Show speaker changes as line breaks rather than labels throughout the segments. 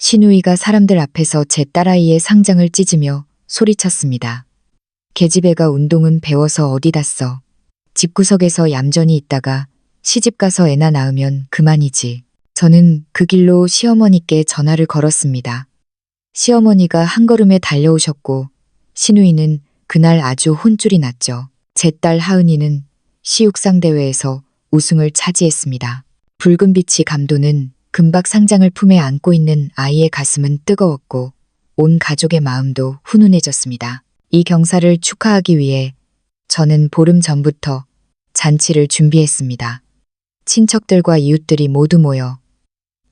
신우이가 사람들 앞에서 제 딸아이의 상장을 찢으며 소리쳤습니다. 계집애가 운동은 배워서 어디다 써. 집구석에서 얌전히 있다가 시집가서 애나 낳으면 그만이지. 저는 그 길로 시어머니께 전화를 걸었습니다. 시어머니가 한 걸음에 달려오셨고 신우이는 그날 아주 혼쭐이 났죠. 제 딸 하은이는 시육상 대회에서 우승을 차지했습니다. 붉은 빛이 감도는 금박 상장을 품에 안고 있는 아이의 가슴은 뜨거웠고 온 가족의 마음도 훈훈해졌습니다. 이 경사를 축하하기 위해 저는 보름 전부터 잔치를 준비했습니다. 친척들과 이웃들이 모두 모여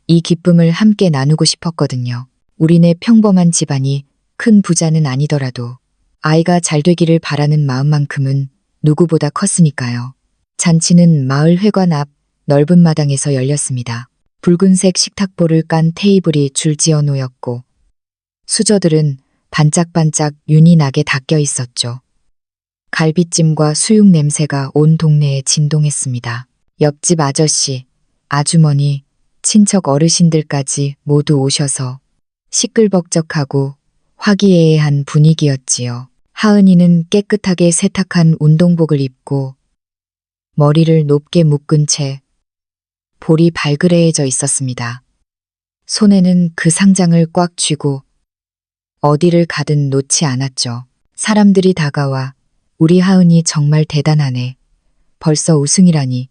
이 기쁨을 함께 나누고 싶었거든요. 우리네 평범한 집안이 큰 부자는 아니더라도 아이가 잘 되기를 바라는 마음만큼은 누구보다 컸으니까요. 잔치는 마을 회관 앞 넓은 마당에서 열렸습니다. 붉은색 식탁보를 깐 테이블이 줄지어 놓였고 수저들은 반짝반짝 윤이 나게 닦여 있었죠. 갈비찜과 수육 냄새가 온 동네에 진동했습니다. 옆집 아저씨, 아주머니, 친척 어르신들까지 모두 오셔서 시끌벅적하고 화기애애한 분위기였지요. 하은이는 깨끗하게 세탁한 운동복을 입고 머리를 높게 묶은 채 볼이 발그레해져 있었습니다. 손에는 그 상장을 꽉 쥐고 어디를 가든 놓지 않았죠. 사람들이 다가와 우리 하은이 정말 대단하네. 벌써 우승이라니.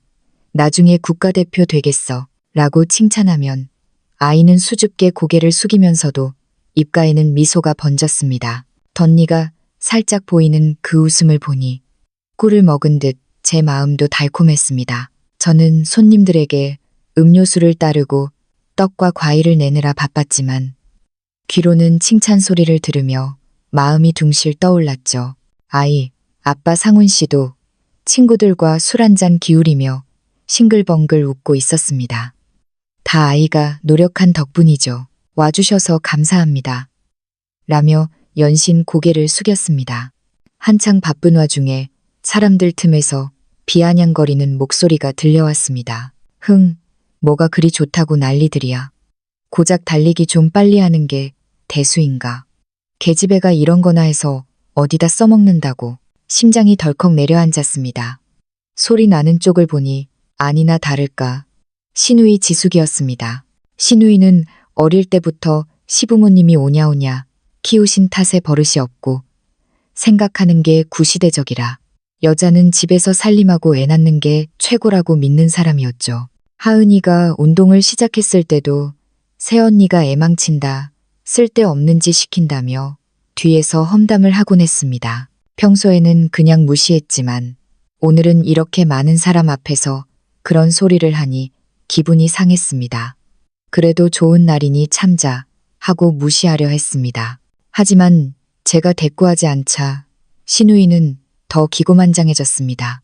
나중에 국가대표 되겠어. 라고 칭찬하면 아이는 수줍게 고개를 숙이면서도 입가에는 미소가 번졌습니다. 덧니가 살짝 보이는 그 웃음을 보니 꿀을 먹은 듯 제 마음도 달콤했습니다. 저는 손님들에게 음료수를 따르고 떡과 과일을 내느라 바빴지만 귀로는 칭찬 소리를 들으며 마음이 둥실 떠올랐죠. 아이, 아빠 상훈 씨도 친구들과 술 한잔 기울이며 싱글벙글 웃고 있었습니다. 다 아이가 노력한 덕분이죠. 와주셔서 감사합니다. 라며 연신 고개를 숙였습니다. 한창 바쁜 와중에 사람들 틈에서 비아냥거리는 목소리가 들려왔습니다. 뭐가 그리 좋다고 난리들이야. 고작 달리기 좀 빨리 하는 게 대수인가. 계집애가 이런 거나 해서 어디다 써먹는다고. 심장이 덜컥 내려앉았습니다. 소리 나는 쪽을 보니 아니나 다를까 신우이 지숙이었습니다. 신우이는 어릴 때부터 시부모님이 오냐오냐 키우신 탓에 버릇이 없고 생각하는 게 구시대적이라 여자는 집에서 살림하고 애 낳는 게 최고라고 믿는 사람이었죠. 하은이가 운동을 시작했을 때도 새언니가 애 망친다, 쓸데없는 짓 시킨다며 뒤에서 험담을 하곤 했습니다. 평소에는 그냥 무시했지만 오늘은 이렇게 많은 사람 앞에서 그런 소리를 하니 기분이 상했습니다. 그래도 좋은 날이니 참자 하고 무시하려 했습니다. 하지만 제가 대꾸하지 않자 신우이는 더 기고만장해졌습니다.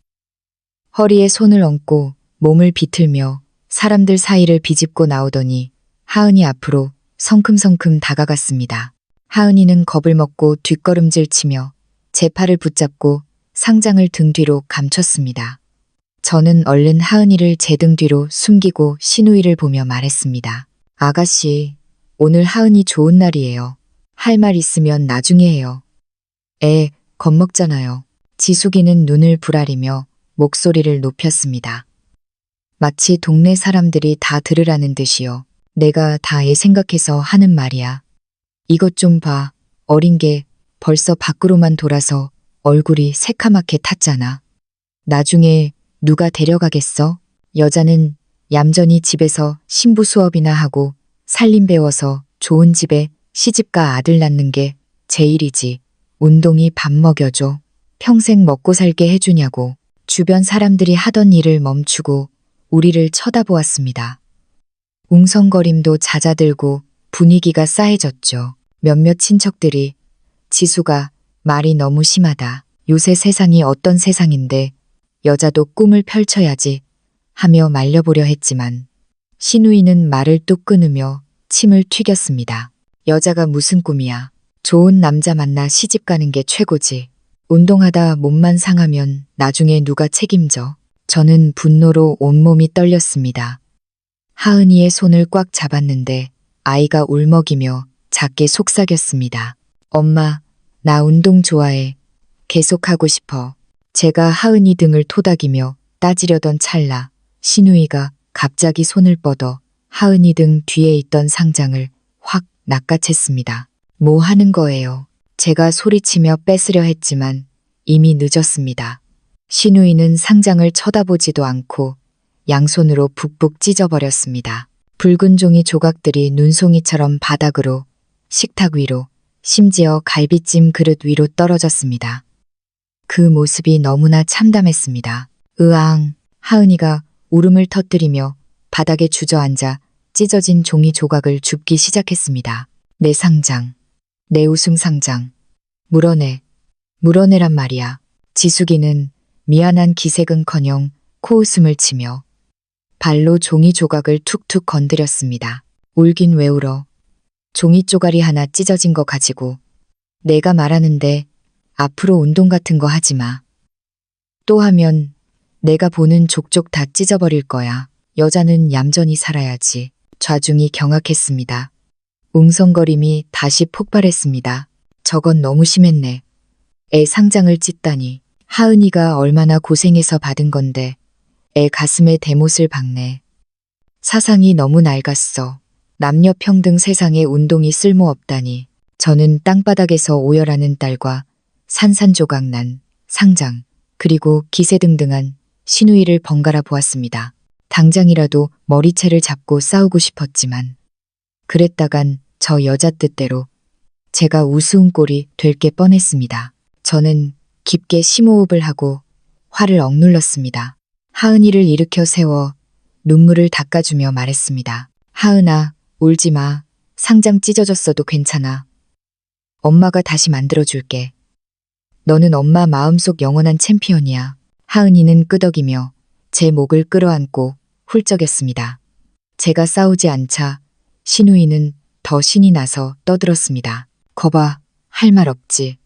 허리에 손을 얹고 몸을 비틀며 사람들 사이를 비집고 나오더니 하은이 앞으로 성큼성큼 다가갔습니다. 하은이는 겁을 먹고 뒷걸음질 치며 제 팔을 붙잡고 상장을 등 뒤로 감췄습니다. 저는 얼른 하은이를 제 등 뒤로 숨기고 신우이를 보며 말했습니다. 아가씨, 오늘 하은이 좋은 날이에요. 할 말 있으면 나중에 해요. 겁먹잖아요. 지숙이는 눈을 부라리며 목소리를 높였습니다. 마치 동네 사람들이 다 들으라는 듯이요. 내가 다 애 생각해서 하는 말이야. 이것 좀 봐. 어린 게 벌써 밖으로만 돌아서 얼굴이 새카맣게 탔잖아. 나중에 누가 데려가겠어? 여자는 얌전히 집에서 신부 수업이나 하고 살림 배워서 좋은 집에 시집가 아들 낳는 게 제일이지. 운동이 밥 먹여줘. 평생 먹고 살게 해주냐고. 주변 사람들이 하던 일을 멈추고 우리를 쳐다보았습니다. 웅성거림도 잦아들고 분위기가 싸해졌죠. 몇몇 친척들이 지수가 말이 너무 심하다. 요새 세상이 어떤 세상인데 여자도 꿈을 펼쳐야지 하며 말려보려 했지만 신우이는 말을 뚝 끊으며 침을 튀겼습니다. 여자가 무슨 꿈이야. 좋은 남자 만나 시집가는 게 최고지. 운동하다 몸만 상하면 나중에 누가 책임져. 저는 분노로 온몸이 떨렸습니다. 하은이의 손을 꽉 잡았는데 아이가 울먹이며 작게 속삭였습니다. 엄마, 나 운동 좋아해. 계속 하고 싶어. 제가 하은이 등을 토닥이며 따지려던 찰나 신우이가 갑자기 손을 뻗어 하은이 등 뒤에 있던 상장을 확 낚아챘습니다. 뭐 하는 거예요? 제가 소리치며 뺏으려 했지만 이미 늦었습니다. 신우이는 상장을 쳐다보지도 않고 양손으로 북북 찢어버렸습니다. 붉은 종이 조각들이 눈송이처럼 바닥으로, 식탁 위로, 심지어 갈비찜 그릇 위로 떨어졌습니다. 그 모습이 너무나 참담했습니다. 으앙, 하은이가 울음을 터뜨리며 바닥에 주저앉아 찢어진 종이 조각을 줍기 시작했습니다. 내 상장, 내 우승상장, 물어내, 물어내란 말이야. 지숙이는 미안한 기색은커녕 코웃음을 치며 발로 종이 조각을 툭툭 건드렸습니다. 울긴 왜 울어. 종이 쪼가리 하나 찢어진 거 가지고. 내가 말하는데 앞으로 운동 같은 거 하지 마. 또 하면 내가 보는 족족 다 찢어버릴 거야. 여자는 얌전히 살아야지. 좌중이 경악했습니다. 웅성거림이 다시 폭발했습니다. 저건 너무 심했네. 애 상장을 찢다니. 하은이가 얼마나 고생해서 받은 건데 애 가슴에 대못을 박네. 사상이 너무 낡았어. 남녀 평등 세상에 운동이 쓸모없다니. 저는 땅바닥에서 오열하는 딸과 산산조각난 상장 그리고 기세등등한 신우이를 번갈아 보았습니다. 당장이라도 머리채를 잡고 싸우고 싶었지만 그랬다간 저 여자 뜻대로 제가 우스운 꼴이 될 게 뻔했습니다. 저는 깊게 심호흡을 하고 화를 억눌렀습니다. 하은이를 일으켜 세워 눈물을 닦아주며 말했습니다. 하은아, 울지 마. 상장 찢어졌어도 괜찮아. 엄마가 다시 만들어줄게. 너는 엄마 마음속 영원한 챔피언이야. 하은이는 끄덕이며 제 목을 끌어안고 훌쩍였습니다. 제가 싸우지 않자 신우이는 더 신이 나서 떠들었습니다. 거봐, 할 말 없지.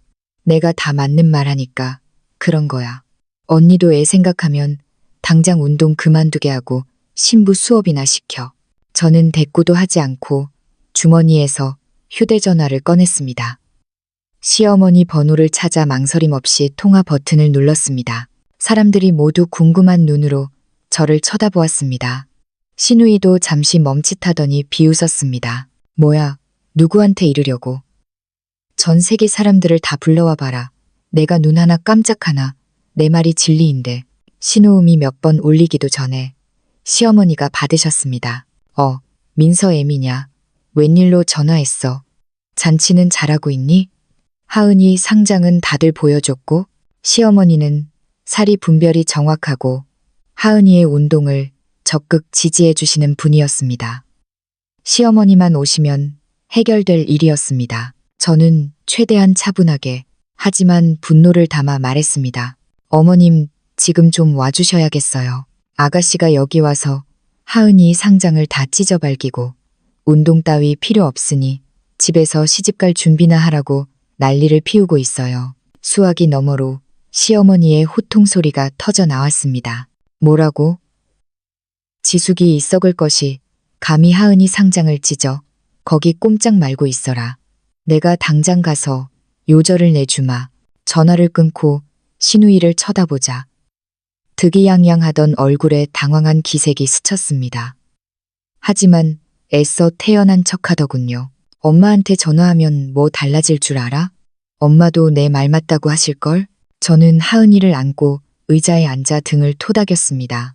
내가 다 맞는 말 하니까 그런 거야. 언니도 애 생각하면 당장 운동 그만두게 하고 신부 수업이나 시켜. 저는 대꾸도 하지 않고 주머니에서 휴대전화를 꺼냈습니다. 시어머니 번호를 찾아 망설임 없이 통화 버튼을 눌렀습니다. 사람들이 모두 궁금한 눈으로 저를 쳐다보았습니다. 신우이도 잠시 멈칫하더니 비웃었습니다. 뭐야, 누구한테 이르려고. 전 세계 사람들을 다 불러와 봐라. 내가 눈 하나 깜짝 하나 내 말이 진리인데. 신호음이 몇 번 울리기도 전에 시어머니가 받으셨습니다. 민서 애미냐. 웬일로 전화했어. 잔치는 잘하고 있니? 하은이 상장은 다들 보여줬고 시어머니는 살이 분별이 정확하고 하은이의 운동을 적극 지지해 주시는 분이었습니다. 시어머니만 오시면 해결될 일이었습니다. 저는 최대한 차분하게 하지만 분노를 담아 말했습니다. 어머님, 지금 좀 와주셔야겠어요. 아가씨가 여기 와서 하은이 상장을 다 찢어발기고 운동 따위 필요 없으니 집에서 시집갈 준비나 하라고 난리를 피우고 있어요. 수화기 너머로 시어머니의 호통 소리가 터져 나왔습니다. 뭐라고? 지숙이 이 썩을 것이 감히 하은이 상장을 찢어. 거기 꼼짝 말고 있어라. 내가 당장 가서 요절을 내주마. 전화를 끊고 신우이를 쳐다보자. 득이양양하던 얼굴에 당황한 기색이 스쳤습니다. 하지만 애써 태연한 척하더군요. 엄마한테 전화하면 뭐 달라질 줄 알아? 엄마도 내 말 맞다고 하실걸? 저는 하은이를 안고 의자에 앉아 등을 토닥였습니다.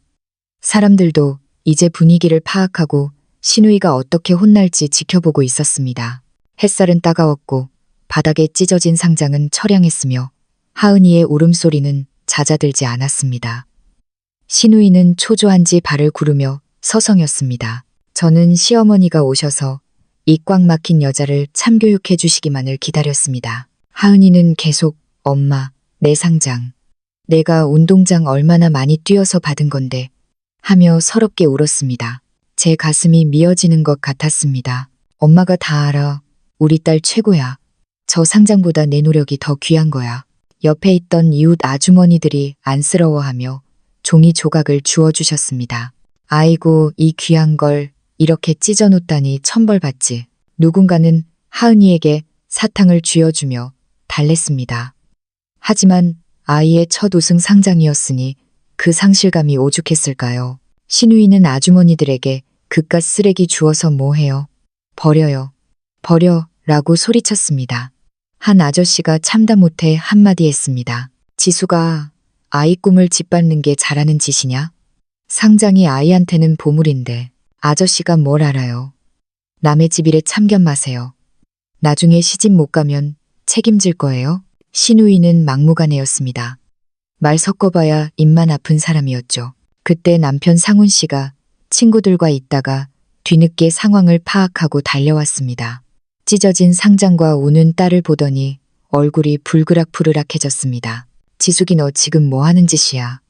사람들도 이제 분위기를 파악하고 신우이가 어떻게 혼날지 지켜보고 있었습니다. 햇살은 따가웠고 바닥에 찢어진 상장은 처량했으며 하은이의 울음소리는 잦아들지 않았습니다. 신우이는 초조한지 발을 구르며 서성였습니다. 저는 시어머니가 오셔서 이 꽉 막힌 여자를 참교육해 주시기만을 기다렸습니다. 하은이는 계속 엄마, 내 상장, 내가 운동장 얼마나 많이 뛰어서 받은 건데 하며 서럽게 울었습니다. 제 가슴이 미어지는 것 같았습니다. 엄마가 다 알아. 우리 딸 최고야. 저 상장보다 내 노력이 더 귀한 거야. 옆에 있던 이웃 아주머니들이 안쓰러워하며 종이 조각을 주워주셨습니다. 아이고, 이 귀한 걸 이렇게 찢어놓다니 천벌받지. 누군가는 하은이에게 사탕을 쥐어주며 달랬습니다. 하지만 아이의 첫 우승 상장이었으니 그 상실감이 오죽했을까요? 신우이는 아주머니들에게 그깟 쓰레기 주워서 뭐해요? 버려요. 버려 라고 소리쳤습니다. 한 아저씨가 참다 못해 한마디 했습니다. 지수가 아이 꿈을 짓밟는 게 잘하는 짓이냐? 상장이 아이한테는 보물인데 아저씨가 뭘 알아요. 남의 집 일에 참견 마세요. 나중에 시집 못 가면 책임질 거예요? 신우이는 막무가내였습니다. 말 섞어봐야 입만 아픈 사람이었죠. 그때 남편 상훈 씨가 친구들과 있다가 뒤늦게 상황을 파악하고 달려왔습니다. 찢어진 상장과 우는 딸을 보더니 얼굴이 불그락불그락해졌습니다. 지숙이 너 지금 뭐 하는 짓이야?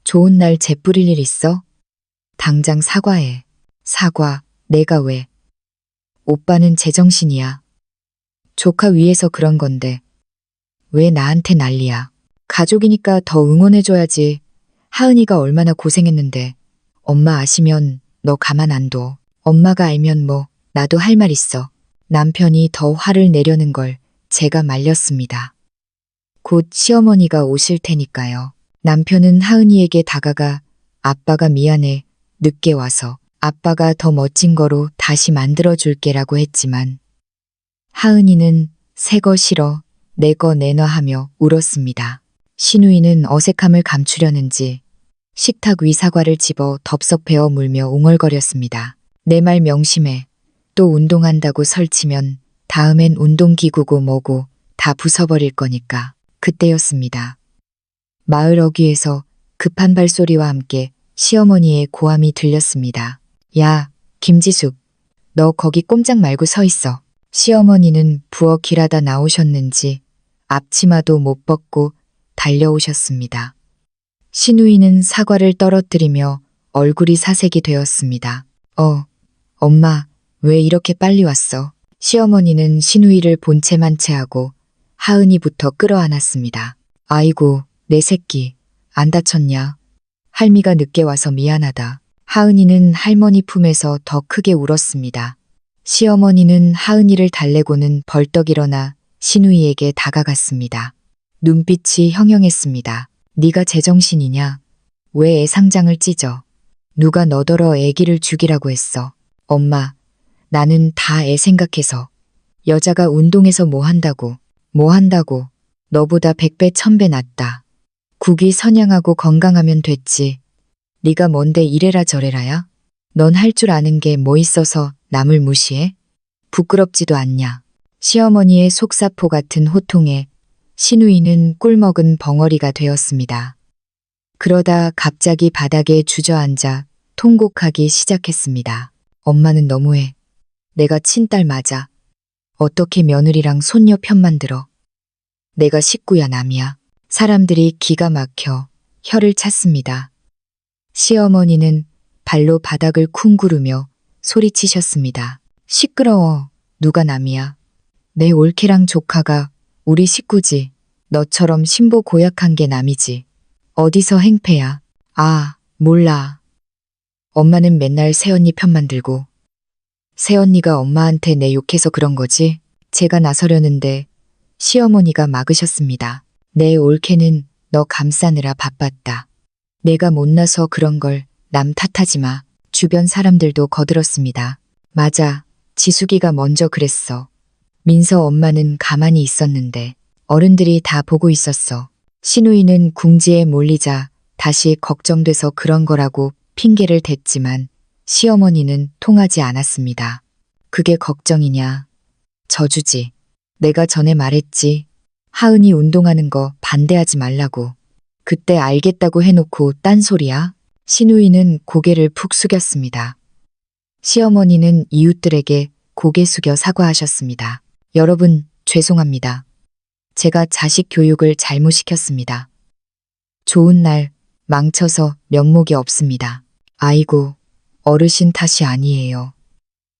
좋은 날 재 뿌릴 일 있어? 당장 사과해. 사과, 내가 왜? 오빠는 제정신이야. 조카 위해서 그런 건데 왜 나한테 난리야? 가족이니까 더 응원해줘야지. 하은이가 얼마나 고생했는데. 엄마 아시면 너 가만 안 둬. 엄마가 알면 뭐 나도 할 말 있어. 남편이 더 화를 내려는 걸 제가 말렸습니다. 곧 시어머니가 오실 테니까요. 남편은 하은이에게 다가가 아빠가 미안해. 늦게 와서 아빠가 더 멋진 거로 다시 만들어줄게라고 했지만 하은이는 새 거 싫어. 내 거 내놔 하며 울었습니다. 신우이는 어색함을 감추려는지 식탁 위 사과를 집어 덥석 베어 물며 웅얼거렸습니다. 내 말 명심해. 또 운동한다고 설치면 다음엔 운동기구고 뭐고 다 부숴버릴 거니까. 그때였습니다. 마을 어귀에서 급한 발소리와 함께 시어머니의 고함이 들렸습니다. 야, 김지숙, 너 거기 꼼짝 말고 서 있어. 시어머니는 부엌 길하다 나오셨는지 앞치마도 못 벗고 달려오셨습니다. 신우이는 사과를 떨어뜨리며 얼굴이 사색이 되었습니다. 엄마, 왜 이렇게 빨리 왔어? 시어머니는 신우이를 본체만 채하고 하은이부터 끌어안았습니다. 아이고, 내 새끼, 안 다쳤냐? 할미가 늦게 와서 미안하다. 하은이는 할머니 품에서 더 크게 울었습니다. 시어머니는 하은이를 달래고는 벌떡 일어나 신우이에게 다가갔습니다. 눈빛이 형형했습니다. 네가 제정신이냐? 왜 애상장을 찢어? 누가 너더러 애기를 죽이라고 했어? 엄마, 나는 다 애 생각해서. 여자가 운동해서 뭐 한다고? 뭐 한다고? 너보다 100배 1000배 낫다. 국이 선양하고 건강하면 됐지. 네가 뭔데 이래라 저래라야? 넌 할 줄 아는 게 뭐 있어서 남을 무시해? 부끄럽지도 않냐? 시어머니의 속사포 같은 호통에 신우이는 꿀먹은 벙어리가 되었습니다. 그러다 갑자기 바닥에 주저앉아 통곡하기 시작했습니다. 엄마는 너무해. 내가 친딸 맞아. 어떻게 며느리랑 손녀 편만 들어. 내가 식구야 남이야. 사람들이 기가 막혀 혀를 찼습니다. 시어머니는 발로 바닥을 쿵구르며 소리치셨습니다. 시끄러워. 누가 남이야. 내 올케랑 조카가 우리 식구지. 너처럼 신보 고약한 게 남이지. 어디서 행패야. 아, 몰라. 엄마는 맨날 새언니 편만 들고. 새언니가 엄마한테 내 욕해서 그런 거지. 제가 나서려는데 시어머니가 막으셨습니다. 내 올케는 너 감싸느라 바빴다. 내가 못나서 그런 걸 남 탓하지 마. 주변 사람들도 거들었습니다. 맞아. 지숙이가 먼저 그랬어. 민서 엄마는 가만히 있었는데 어른들이 다 보고 있었어. 신우이는 궁지에 몰리자 다시 걱정돼서 그런 거라고 핑계를 댔지만 시어머니는 통하지 않았습니다. 그게 걱정이냐? 저주지. 내가 전에 말했지. 하은이 운동하는 거 반대하지 말라고. 그때 알겠다고 해놓고 딴소리야? 신우이는 고개를 푹 숙였습니다. 시어머니는 이웃들에게 고개 숙여 사과하셨습니다. 여러분, 죄송합니다. 제가 자식 교육을 잘못 시켰습니다. 좋은 날 망쳐서 면목이 없습니다. 아이고, 어르신 탓이 아니에요.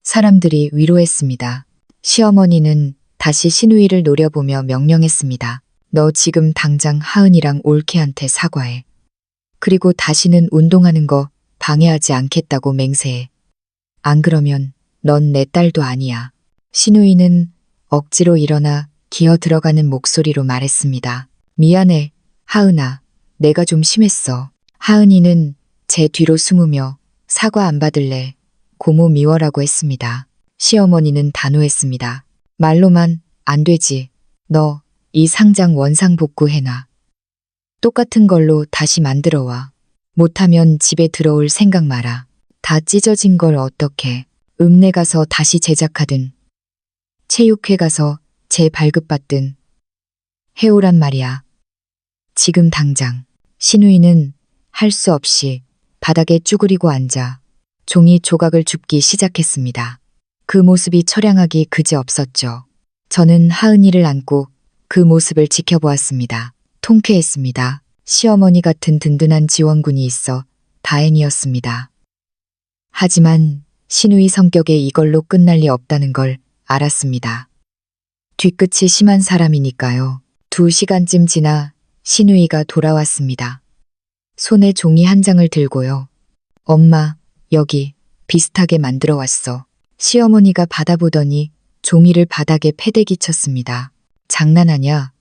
사람들이 위로했습니다. 시어머니는 다시 신우이를 노려보며 명령했습니다. 너 지금 당장 하은이랑 올케한테 사과해. 그리고 다시는 운동하는 거 방해하지 않겠다고 맹세해. 안 그러면 넌 내 딸도 아니야. 신우이는 억지로 일어나 기어 들어가는 목소리로 말했습니다. 미안해, 하은아. 내가 좀 심했어. 하은이는 제 뒤로 숨으며 사과 안 받을래. 고모 미워라고 했습니다. 시어머니는 단호했습니다. 말로만 안 되지. 너 이 상장 원상복구 해놔. 똑같은 걸로 다시 만들어와. 못하면 집에 들어올 생각 마라. 다 찢어진 걸 어떻게. 읍내 가서 다시 제작하든 체육회 가서 재발급받든 해오란 말이야. 지금 당장. 신우이는 할 수 없이 바닥에 쭈그리고 앉아 종이 조각을 줍기 시작했습니다. 그 모습이 처량하기 그지없었죠. 저는 하은이를 안고 그 모습을 지켜보았습니다. 통쾌했습니다. 시어머니 같은 든든한 지원군이 있어 다행이었습니다. 하지만 신우이 성격에 이걸로 끝날 리 없다는 걸 알았습니다. 뒤끝이 심한 사람이니까요. 2시간쯤 지나 신우이가 돌아왔습니다. 손에 종이 한 장을 들고요. 엄마, 여기 비슷하게 만들어 왔어. 시어머니가 받아보더니 종이를 바닥에 패대기 쳤습니다. 장난하냐?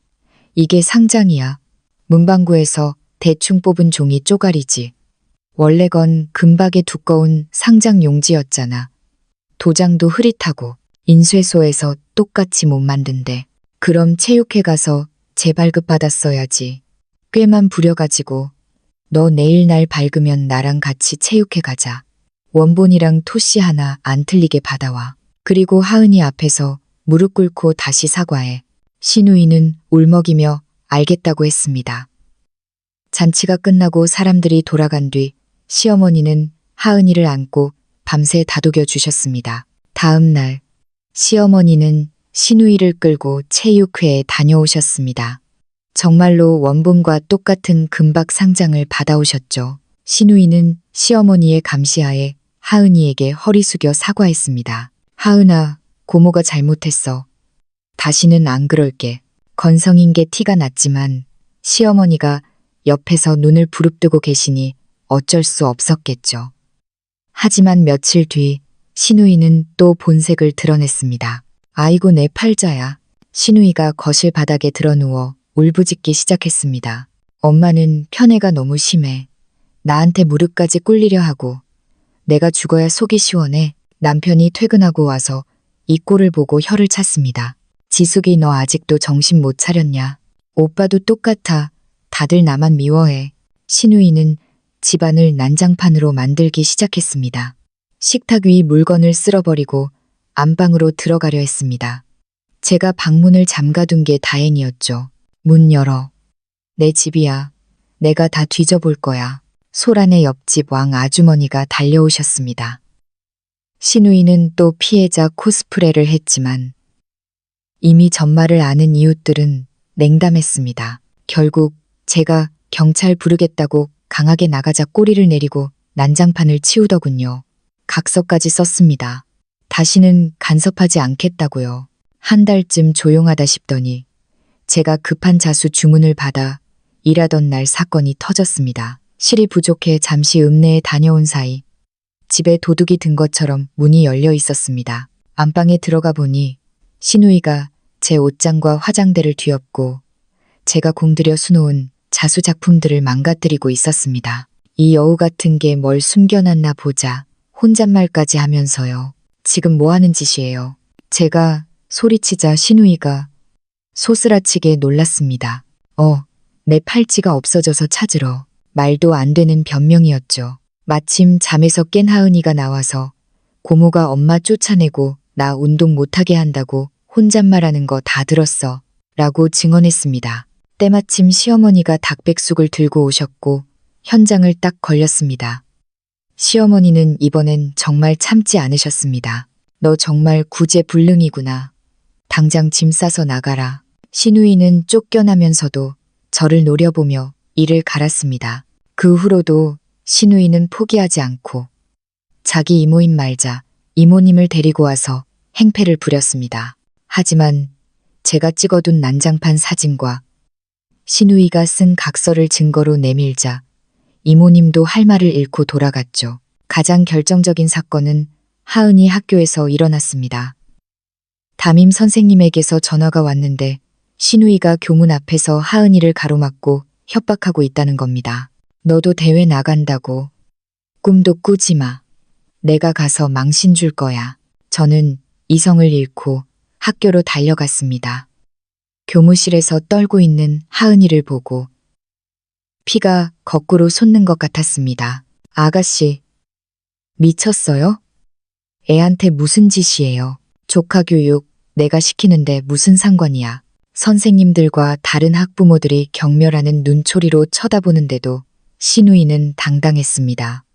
이게 상장이야. 문방구에서 대충 뽑은 종이 쪼가리지. 원래 건 금박의 두꺼운 상장 용지였잖아. 도장도 흐릿하고 인쇄소에서 똑같이 못 만든대. 그럼 체육회 가서 재발급 받았어야지. 꽤만 부려가지고 너 내일 날 밝으면 나랑 같이 체육회 가자. 원본이랑 토시 하나 안 틀리게 받아와. 그리고 하은이 앞에서 무릎 꿇고 다시 사과해. 신우이는 울먹이며 알겠다고 했습니다. 잔치가 끝나고 사람들이 돌아간 뒤 시어머니는 하은이를 안고 밤새 다독여 주셨습니다. 다음 날 시어머니는 신우이를 끌고 체육회에 다녀오셨습니다. 정말로 원본과 똑같은 금박 상장을 받아오셨죠. 신우이는 시어머니의 감시하에 하은이에게 허리 숙여 사과했습니다. 하은아, 고모가 잘못했어. 다시는 안 그럴게. 건성인 게 티가 났지만 시어머니가 옆에서 눈을 부릅뜨고 계시니 어쩔 수 없었겠죠. 하지만 며칠 뒤 신우이는 또 본색을 드러냈습니다. 아이고 내 팔자야. 신우이가 거실 바닥에 드러누워 울부짖기 시작했습니다. 엄마는 편애가 너무 심해. 나한테 무릎까지 꿇리려 하고 내가 죽어야 속이 시원해. 남편이 퇴근하고 와서 이 꼴을 보고 혀를 찼습니다. 지숙이 너 아직도 정신 못 차렸냐. 오빠도 똑같아. 다들 나만 미워해. 신우이는 집안을 난장판으로 만들기 시작했습니다. 식탁 위 물건을 쓸어버리고 안방으로 들어가려 했습니다. 제가 방문을 잠가둔 게 다행이었죠. 문 열어. 내 집이야. 내가 다 뒤져볼 거야. 소란의 옆집 왕 아주머니가 달려오셨습니다. 신우이는 또 피해자 코스프레를 했지만 이미 전말을 아는 이웃들은 냉담했습니다. 결국 제가 경찰 부르겠다고 강하게 나가자 꼬리를 내리고 난장판을 치우더군요. 각서까지 썼습니다. 다시는 간섭하지 않겠다고요. 한 달쯤 조용하다 싶더니 제가 급한 자수 주문을 받아 일하던 날 사건이 터졌습니다. 실이 부족해 잠시 읍내에 다녀온 사이 집에 도둑이 든 것처럼 문이 열려 있었습니다. 안방에 들어가 보니 신우이가 제 옷장과 화장대를 뒤엎고 제가 공들여 수놓은 자수 작품들을 망가뜨리고 있었습니다. 이 여우 같은 게 뭘 숨겨놨나 보자 혼잣말까지 하면서요. 지금 뭐 하는 짓이에요? 제가 소리치자 신우이가 소스라치게 놀랐습니다. 내 팔찌가 없어져서 찾으러. 말도 안 되는 변명이었죠. 마침 잠에서 깬 하은이가 나와서 고모가 엄마 쫓아내고 나 운동 못하게 한다고 혼잣말하는 거 다 들었어. 라고 증언했습니다. 때마침 시어머니가 닭백숙을 들고 오셨고 현장을 딱 걸렸습니다. 시어머니는 이번엔 정말 참지 않으셨습니다. 너 정말 구제불능이구나. 당장 짐 싸서 나가라. 신우이는 쫓겨나면서도 저를 노려보며 이를 갈았습니다. 그 후로도 신우이는 포기하지 않고 자기 이모인 말자 이모님을 데리고 와서 행패를 부렸습니다. 하지만 제가 찍어둔 난장판 사진과 신우이가 쓴 각서를 증거로 내밀자 이모님도 할 말을 잃고 돌아갔죠. 가장 결정적인 사건은 하은이 학교에서 일어났습니다. 담임 선생님에게서 전화가 왔는데 신우이가 교문 앞에서 하은이를 가로막고 협박하고 있다는 겁니다. 너도 대회 나간다고. 꿈도 꾸지 마. 내가 가서 망신 줄 거야. 저는 이성을 잃고 학교로 달려갔습니다. 교무실에서 떨고 있는 하은이를 보고 피가 거꾸로 솟는 것 같았습니다. 아가씨, 미쳤어요? 애한테 무슨 짓이에요? 조카 교육 내가 시키는데 무슨 상관이야. 선생님들과 다른 학부모들이 경멸하는 눈초리로 쳐다보는데도 신우이는 당당했습니다.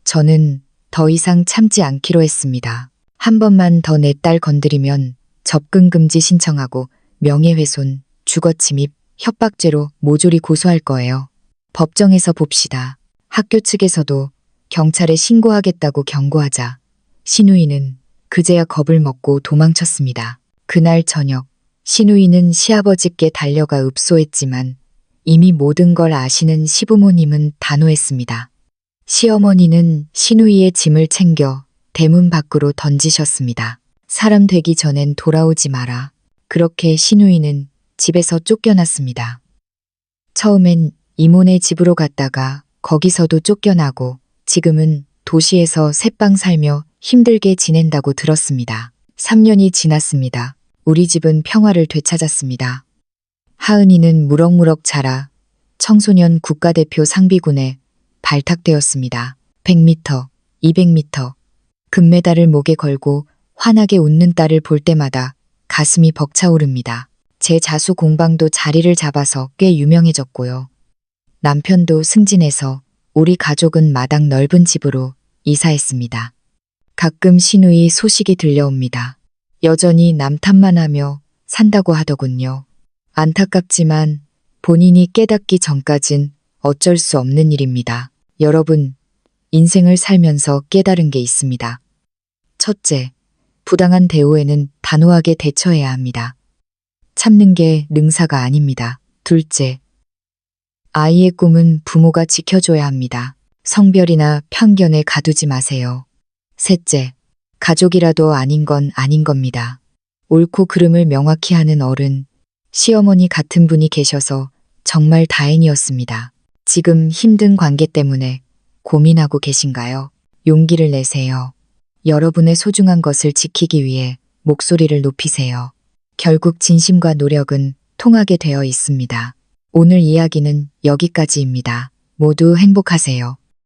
저는 더 이상 참지 않기로 했습니다. 한 번만 더 내 딸 건드리면 접근 금지 신청하고 명예훼손, 주거침입, 협박죄로 모조리 고소할 거예요. 법정에서 봅시다. 학교 측에서도 경찰에 신고하겠다고 경고하자 신우이는 그제야 겁을 먹고 도망쳤습니다. 그날 저녁 신우이는 시아버지께 달려가 읍소했지만 이미 모든 걸 아시는 시부모님은 단호했습니다. 시어머니는 신우이의 짐을 챙겨 대문 밖으로 던지셨습니다. 사람 되기 전엔 돌아오지 마라. 그렇게 신우이는 집에서 쫓겨났습니다. 처음엔 이모네 집으로 갔다가 거기서도 쫓겨나고 지금은 도시에서 새빵 살며 힘들게 지낸다고 들었습니다. 3년이 지났습니다. 우리 집은 평화를 되찾았습니다. 하은이는 무럭무럭 자라 청소년 국가대표 상비군에 발탁되었습니다. 100m, 200m, 금메달을 목에 걸고 환하게 웃는 딸을 볼 때마다 가슴이 벅차오릅니다. 제 자수 공방도 자리를 잡아서 꽤 유명해졌고요. 남편도 승진해서 우리 가족은 마당 넓은 집으로 이사했습니다. 가끔 신우이 소식이 들려옵니다. 여전히 남탓만 하며 산다고 하더군요. 안타깝지만 본인이 깨닫기 전까진 어쩔 수 없는 일입니다. 여러분, 인생을 살면서 깨달은 게 있습니다. 첫째, 부당한 대우에는 단호하게 대처해야 합니다. 참는 게 능사가 아닙니다. 둘째, 아이의 꿈은 부모가 지켜줘야 합니다. 성별이나 편견에 가두지 마세요. 셋째, 가족이라도 아닌 건 아닌 겁니다. 옳고 그름을 명확히 하는 어른, 시어머니 같은 분이 계셔서 정말 다행이었습니다. 지금 힘든 관계 때문에 고민하고 계신가요? 용기를 내세요. 여러분의 소중한 것을 지키기 위해 목소리를 높이세요. 결국 진심과 노력은 통하게 되어 있습니다. 오늘 이야기는 여기까지입니다. 모두 행복하세요.